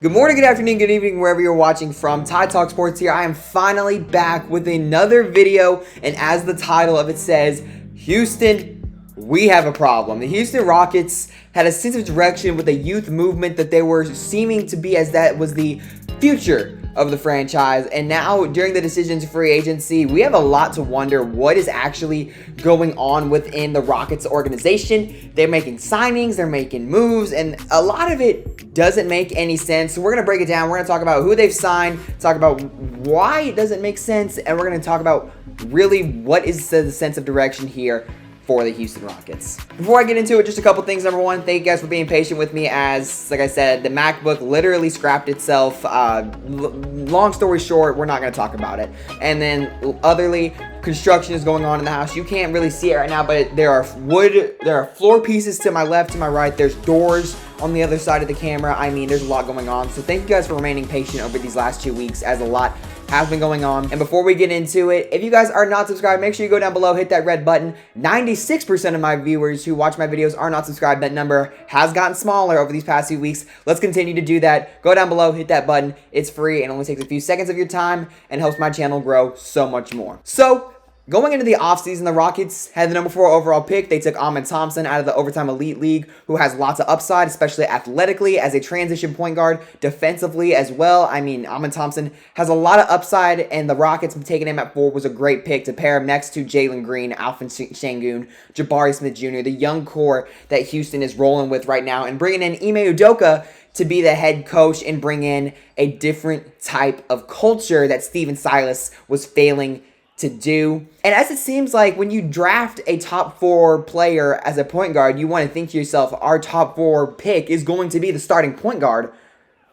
Good morning, good afternoon, good evening, wherever you're watching from. Ty Talk Sports here. I am finally back with another video, and as the title of it says, Houston, we have a problem. The Houston Rockets had a sense of direction with a youth movement that they were seeming to be as that was the future of the franchise, and now during the decisions free agency, we have a lot to wonder what is actually going on within the Rockets organization. They're making signings, they're making moves, and a lot of it doesn't make any sense. So we're going to break it down. We're going to talk about who they've signed, talk about why it doesn't make sense, and we're going to talk about really what is the sense of direction here for the Houston Rockets. Before I get into it, just a couple things. Number one, thank you guys for being patient with me as, like I said, the MacBook literally scrapped itself. Long story short, we're not going to talk about it. And then otherly, construction is going on in the house. You can't really see it right now, but there are floor pieces to my left, to my right. There's doors on the other side of the camera. I mean, there's a lot going on. So thank you guys for remaining patient over these last 2 weeks as a lot has been going on. And before we get into it, if you guys are not subscribed, make sure you go down below, hit that red button. 96% of my viewers who watch my videos are not subscribed. That number has gotten smaller over these past few weeks. Let's continue to do that. Go down below, hit that button. It's free and only takes a few seconds of your time and helps my channel grow so much more. So, going into the offseason, the Rockets had the number 4 overall pick. They took Amen Thompson out of the Overtime Elite League, who has lots of upside, especially athletically as a transition point guard, defensively as well. I mean, Amen Thompson has a lot of upside, and the Rockets taking him at 4 was a great pick to pair him next to Jalen Green, Alfred Şengün, Jabari Smith Jr., the young core that Houston is rolling with right now, and bringing in Ime Udoka to be the head coach and bring in a different type of culture that Stephen Silas was failing to do. And as it seems like when you draft a top 4 player as a point guard, you want to think to yourself, our top 4 pick is going to be the starting point guard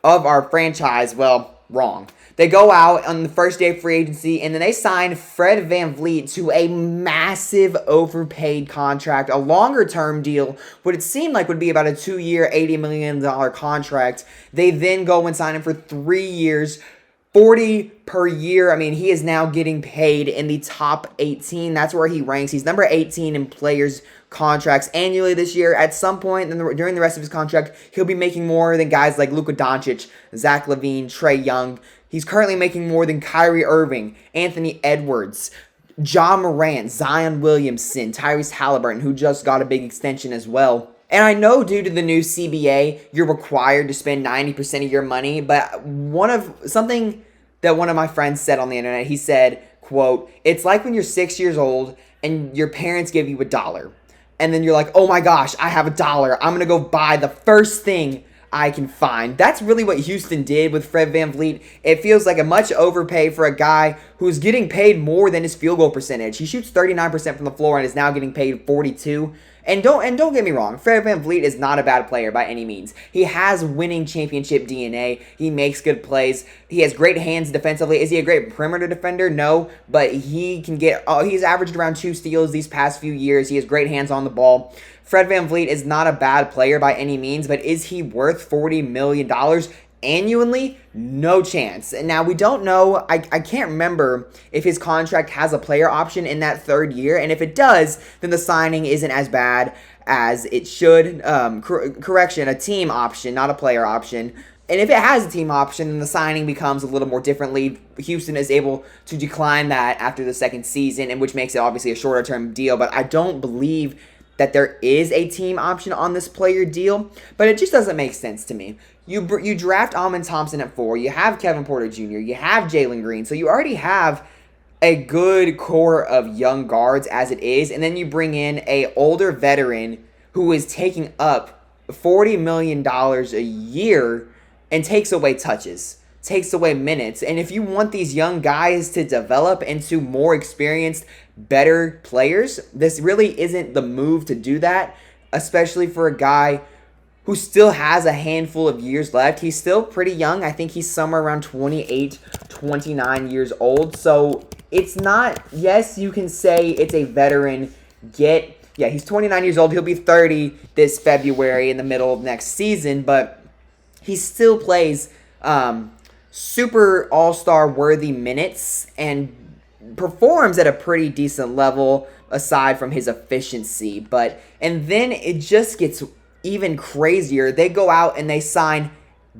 of our franchise. Well, wrong. They go out on the first day of free agency and then they sign Fred VanVleet to a massive overpaid contract, a longer term deal, what it seemed like would be about a 2-year, $80 million contract. They then go and sign him for 3 years, 40 per year. I mean, he is now getting paid in the top 18. That's where he ranks. He's number 18 in players' contracts annually this year. At some point during the rest of his contract, he'll be making more than guys like Luka Doncic, Zach LaVine, Trae Young. He's currently making more than Kyrie Irving, Anthony Edwards, Ja Morant, Zion Williamson, Tyrese Halliburton, who just got a big extension as well. And I know due to the new CBA, you're required to spend 90% of your money, but something that one of my friends said on the internet, he said, quote, "It's like when you're 6 years old and your parents give you $1. And then you're like, oh my gosh, I have $1. I'm going to go buy the first thing I can find." That's really what Houston did with Fred VanVleet. It feels like a much overpay for a guy who's getting paid more than his field goal percentage. He shoots 39% from the floor and is now getting paid 42%. And don't get me wrong, Fred VanVleet is not a bad player by any means. He has winning championship DNA. He makes good plays. He has great hands defensively. Is he a great perimeter defender? No, but he can he's averaged around 2 steals these past few years. He has great hands on the ball. Fred VanVleet is not a bad player by any means, but is he worth $40 million annually? No chance. And now we don't know. I can't remember if his contract has a player option in that 3rd year, and if it does, then the signing isn't as bad as it should. Correction, a team option, not a player option. And if it has a team option, then the signing becomes a little more differently. Houston is able to decline that after the 2nd season, and which makes it obviously a shorter term deal, but I don't believe that there is a team option on this player deal, but it just doesn't make sense to me. You draft Amen Thompson at 4, you have Kevin Porter Jr., you have Jalen Green, so you already have a good core of young guards as it is, and then you bring in a older veteran who is taking up $40 million a year and takes away touches, takes away minutes. And if you want these young guys to develop into more experienced, better players, this really isn't the move to do that, especially for a guy who still has a handful of years left. He's still pretty young. I think he's somewhere around 28, 29 years old. So it's not, yes, you can say it's a veteran yeah, he's 29 years old. He'll be 30 this February in the middle of next season, but he still plays super all-star worthy minutes and performs at a pretty decent level aside from his efficiency. And then it just gets even crazier. They go out and they sign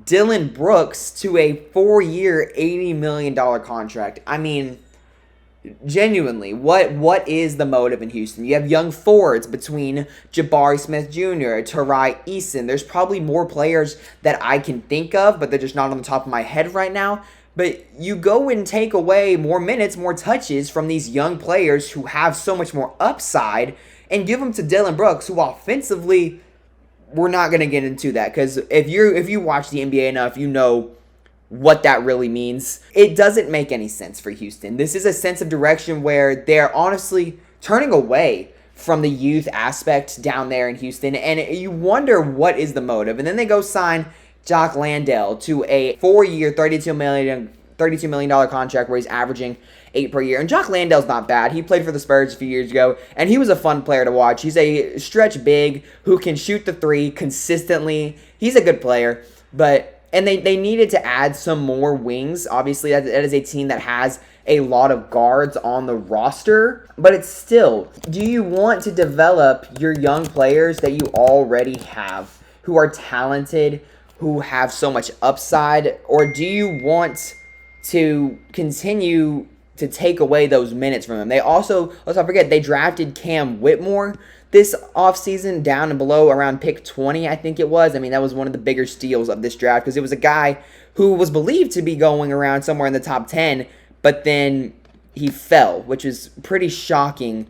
Dillon Brooks to a 4-year, $80 million contract. I mean, genuinely, what is the motive in Houston? You have young forwards between Jabari Smith Jr., Tarai Eason. There's probably more players that I can think of, but they're just not on the top of my head right now. But you go and take away more minutes, more touches from these young players who have so much more upside and give them to Dillon Brooks, who offensively, we're not going to get into that, because if you watch the NBA enough, you know what that really means. It doesn't make any sense for Houston. This is a sense of direction where they're honestly turning away from the youth aspect down there in Houston, and you wonder what is the motive. And then they go sign Jock Landale to a 4-year, $32 million contract where he's averaging 8 per year. And Jock Landale's not bad. He played for the Spurs a few years ago, and he was a fun player to watch. He's a stretch big who can shoot the three consistently. He's a good player, and they needed to add some more wings. Obviously, that is a team that has a lot of guards on the roster, but it's still, do you want to develop your young players that you already have who are talented, who have so much upside, or do you want to continue to take away those minutes from them? They also, let's not forget, they drafted Cam Whitmore this offseason down and below around pick 20, I think it was. I mean, that was one of the bigger steals of this draft because it was a guy who was believed to be going around somewhere in the top 10, but then he fell, which is pretty shocking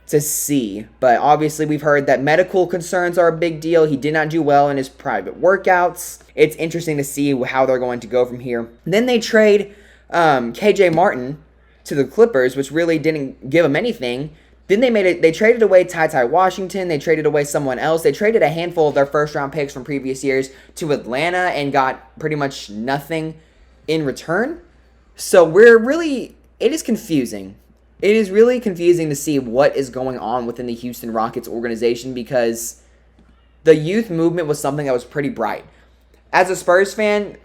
to see. But obviously, we've heard that medical concerns are a big deal. He did not do well in his private workouts. It's interesting to see how they're going to go from here. Then they trade KJ Martin to the Clippers, which really didn't give them anything. Then they traded away Ty Washington. They traded away someone else. They traded a handful of their first-round picks from previous years to Atlanta and got pretty much nothing in return. So it is confusing. It is really confusing to see what is going on within the Houston Rockets organization because the youth movement was something that was pretty bright. As a Spurs fan,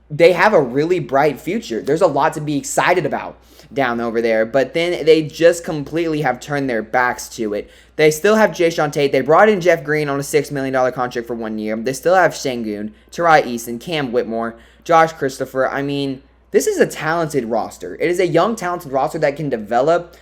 they have a really bright future. There's a lot to be excited about down over there, but then they just completely have turned their backs to it. They still have Jae'Sean Tate. They brought in Jeff Green on a $6 million contract for 1 year. They still have Şengün, Tarai Eason, Cam Whitmore, Josh Christopher. I mean, this is a talented roster. It is a young, talented roster that can develop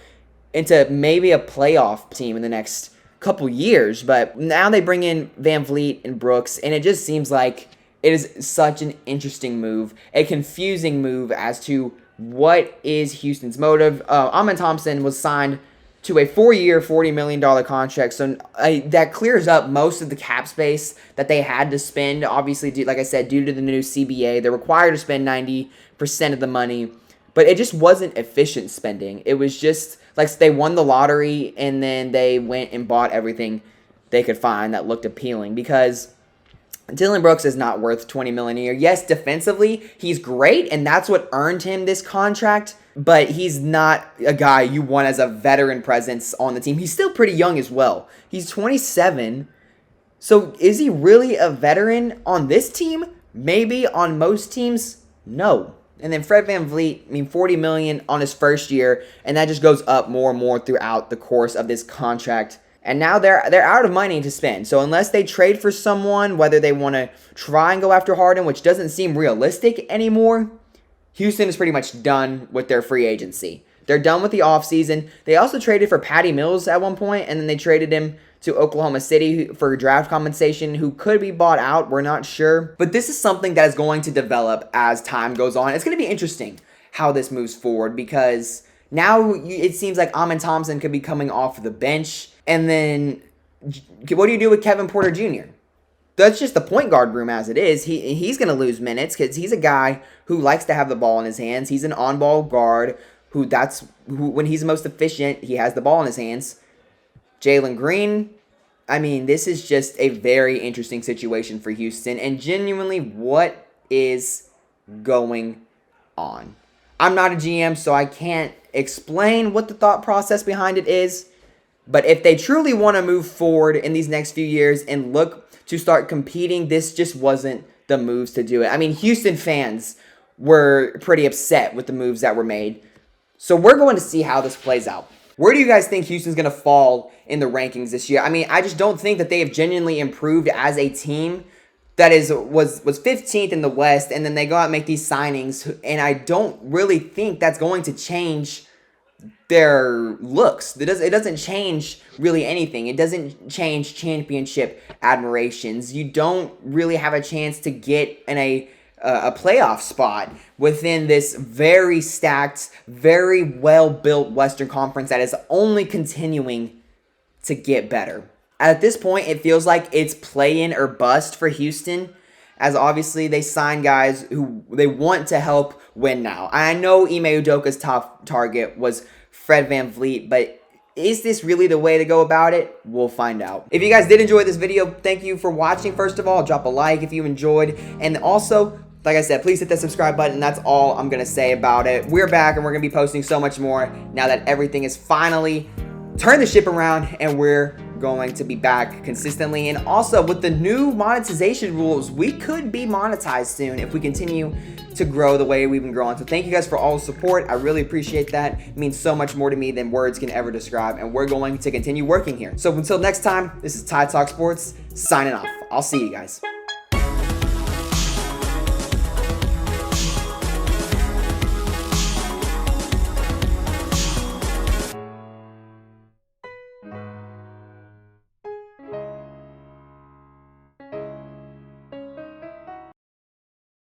into maybe a playoff team in the next couple years, but now they bring in VanVleet and Brooks, and it just seems like it is such an interesting move, a confusing move as to what is Houston's motive. Amen Thompson was signed to a 4-year, $40 million contract, so that clears up most of the cap space that they had to spend. Obviously, like I said, due to the new CBA, they're required to spend 90% of the money, but it just wasn't efficient spending. It was just like they won the lottery, and then they went and bought everything they could find that looked appealing because Dillon Brooks is not worth $20 million a year. Yes, defensively, he's great, and that's what earned him this contract, but he's not a guy you want as a veteran presence on the team. He's still pretty young as well. He's 27, so is he really a veteran on this team? Maybe. On most teams, no. And then Fred VanVleet, $40 million on his first year, and that just goes up more and more throughout the course of this contract. And now they're out of money to spend. So unless they trade for someone, whether they want to try and go after Harden, which doesn't seem realistic anymore, Houston is pretty much done with their free agency. They're done with the offseason. They also traded for Patty Mills at one point, and then they traded him to Oklahoma City for draft compensation, who could be bought out. We're not sure. But this is something that is going to develop as time goes on. It's going to be interesting how this moves forward because now it seems like Amen Thompson could be coming off the bench. And then what do you do with Kevin Porter Jr.? That's just the point guard room as it is. He's going to lose minutes because he's a guy who likes to have the ball in his hands. He's an on-ball guard who when he's most efficient, he has the ball in his hands. Jalen Green, this is just a very interesting situation for Houston. And genuinely, what is going on? I'm not a GM, so I can't explain what the thought process behind it is. But if they truly want to move forward in these next few years and look to start competing, this just wasn't the moves to do it. Houston fans were pretty upset with the moves that were made. So we're going to see how this plays out. Where do you guys think Houston's going to fall in the rankings this year? I just don't think that they have genuinely improved as a team that was 15th in the West, and then they go out and make these signings, and I don't really think that's going to change their looks. It doesn't change really anything. It doesn't change championship admirations. You don't really have a chance to get in a playoff spot within this very stacked, very well-built Western Conference that is only continuing to get better. At this point, it feels like it's play-in or bust for Houston, as obviously they sign guys who they want to help win now. I know Ime Udoka's top target was Fred VanVleet, but is this really the way to go about it? We'll find out. If you guys did enjoy this video, thank you for watching. First of all, drop a like if you enjoyed, and also, like I said, please hit that subscribe button. That's all I'm going to say about it. We're back, and we're going to be posting so much more now that everything is finally turned the ship around, and we're going to be back consistently. And also, with the new monetization rules, we could be monetized soon if we continue to grow the way we've been growing. So thank you guys for all the support. I really appreciate that. It means so much more to me than words can ever describe, and we're going to continue working here. So until next time, this is Ty Talk Sports signing off. I'll see you guys.